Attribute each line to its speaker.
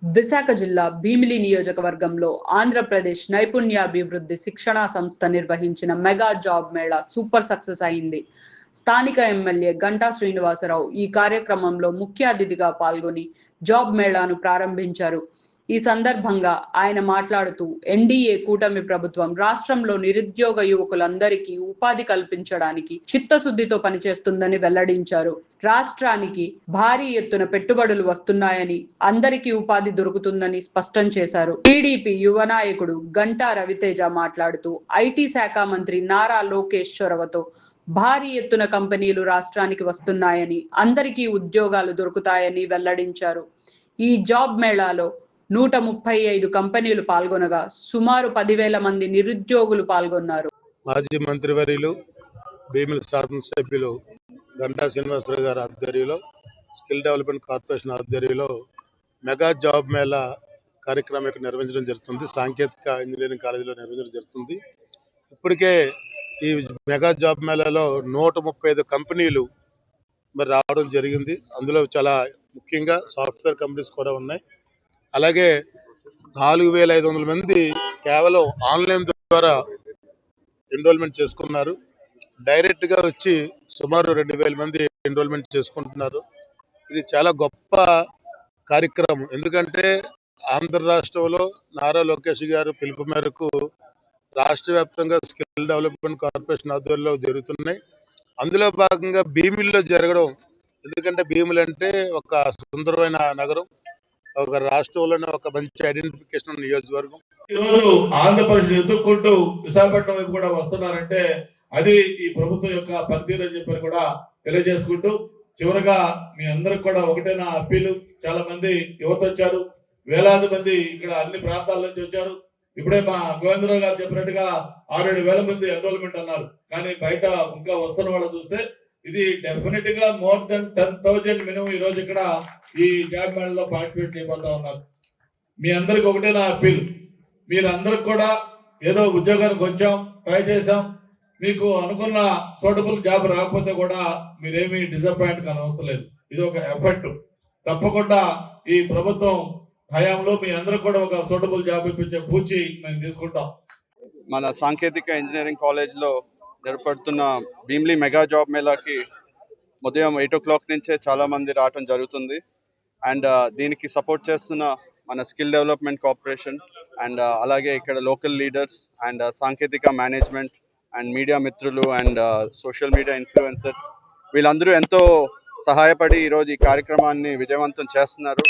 Speaker 1: విశాఖ జిల్లా భీమిలి నియోజకవర్గంలో ఆంధ్రప్రదేశ్ నైపుణ్యాభివృద్ధి శిక్షణా సంస్థ నిర్వహించిన mega job Mela super success అయింది. స్థానిక ఎమ్మెల్యే గంటా శ్రీనివాసరావు ఈ కార్యక్రమంలో ముఖ్య అతిథిగా పాల్గొని జాబ్ మేళాను ప్రారంభించారు. ఈ సందర్భంగా ఆయన మాట్లాడుతూ ఎన్డీఏ కూటమి ప్రభుత్వం రాష్ట్రంలో నిరుద్యోగ యువకులందరికీ ఉపాధి కల్పించడానికి చిత్తశుద్ధితో పనిచేస్తుందని వెల్లడించారు. రాష్ట్రానికి భారీ ఎత్తున పెట్టుబడులు వస్తున్నాయని, అందరికీ ఉపాధి దొరుకుతుందని స్పష్టం చేశారు. టీడీపీ యువ నాయకుడు గంటా రవితేజ మాట్లాడుతూ ఐటీ శాఖ మంత్రి నారా లోకేష్ చొరవతో భారీ ఎత్తున కంపెనీలు రాష్ట్రానికి వస్తున్నాయని, అందరికీ ఉద్యోగాలు దొరుకుతాయని వెల్లడించారు. ఈ జాబ్ మేళాలో 135 కంపెనీలు పాల్గొనగా సుమారు 10,000 మంది నిరుద్యోగులు పాల్గొన్నారు.
Speaker 2: మాజీ మంత్రివర్యులు భీమిలి శాసనసభ్యులు గంటా శ్రీనివాసరావు గారి ఆధ్వర్యంలో, స్కిల్ డెవలప్మెంట్ కార్పొరేషన్ ఆధ్వర్యంలో మెగా జాబ్ మేళా కార్యక్రమం ఇక్కడ నిర్వహించడం జరుగుతుంది. సాంకేతిక ఇంజనీరింగ్ కాలేజీలో నిర్వహించడం జరుగుతుంది. ఇప్పటికే ఈ మెగా జాబ్ మేళాలో 135 కంపెనీలు మరి రావడం జరిగింది. అందులో చాలా ముఖ్యంగా సాఫ్ట్వేర్ కంపెనీస్ కూడా ఉన్నాయి. అలాగే 4,500 మంది కేవలం ఆన్లైన్ ద్వారా ఎన్రోల్మెంట్ చేసుకున్నారు. డైరెక్ట్గా వచ్చి సుమారు 2,000 మంది ఎన్రోల్మెంట్ చేసుకుంటున్నారు. ఇది చాలా గొప్ప కార్యక్రమం. ఎందుకంటే ఆంధ్ర రాష్ట్రంలో నారా లోకేష్ గారు పిలుపు మేరకు రాష్ట్ర వ్యాప్తంగా స్కిల్ డెవలప్మెంట్ కార్పొరేషన్ ఆధ్వర్యంలో జరుగుతున్నాయి. అందులో భాగంగా భీమిలిలో జరగడం, ఎందుకంటే భీమిలి అంటే ఒక సుందరమైన నగరం, ఒక రాష్ట్రంలోనే ఒక మంచి ఐడెంటిఫికేషన్ నియోజకవర్గం.
Speaker 3: ఈరోజు ఆంధ్రప్రదేశ్ ఎదుర్కొంటూ విశాఖపట్నం వైపు కూడా వస్తున్నారంటే అది ఈ ప్రభుత్వం యొక్క పనితీరు అని చెప్పని కూడా తెలియజేసుకుంటూ, చివరగా మీ అందరికి కూడా ఒకటే నా అప్పీలు. చాలా మంది యువత వచ్చారు, వేలాది మంది ఇక్కడ అన్ని ప్రాంతాల నుంచి వచ్చారు. ఇప్పుడే మా గోవిందరావు గారు చెప్పినట్టుగా 6,000-7,000 మంది ఎన్రోల్మెంట్ అన్నారు. కానీ బయట ఇంకా వస్తున్న వాళ్ళు చూస్తే ఇది డెఫినెట్ గా మోర్ దెన్ 10,000 మినిమం ఈ రోజు ఇక్కడ ఈ జాబ్ మేళలో పార్టిసిపేట్ చేయబోతా ఉన్నారు. మీ అందరికి ఒకటే నా అప్పీల్, మీరందరికి కూడా ఏదో ఉద్యోగానికి వచ్చాం, ట్రై చేసాం, మీకు అనుకున్న సూటబుల్ జాబ్ రాకపోతే కూడా మీరేమీ డిసప్పాయింట్ కానవసరం లేదు. ఇది ఒక ఎఫర్ట్. తప్పకుండా ఈ ప్రభుత్వం హయాంలో మీ అందరికి కూడా ఒక సూటబుల్ జాబ్ ఇప్పించే పూచి మేము తీసుకుంటాం.
Speaker 4: మన సాంకేతిక ఇంజనీరింగ్ కాలేజ్లో జరపడుతున్న భీమిలి మెగా జాబ్ మేళాకి ఉదయం 8 o'clock నుంచే చాలా మంది రావడం జరుగుతుంది. అండ్ దీనికి సపోర్ట్ చేస్తున్న మన స్కిల్ డెవలప్మెంట్ కార్పొరేషన్ అండ్ అలాగే ఇక్కడ లోకల్ లీడర్స్ అండ్ సాంకేతిక మేనేజ్మెంట్ అండ్ మీడియా మిత్రులు అండ్ సోషల్ మీడియా ఇన్ఫ్లుయెన్సర్స్ వీళ్ళందరూ ఎంతో సహాయపడి ఈరోజు ఈ కార్యక్రమాన్ని విజయవంతం చేస్తున్నారు.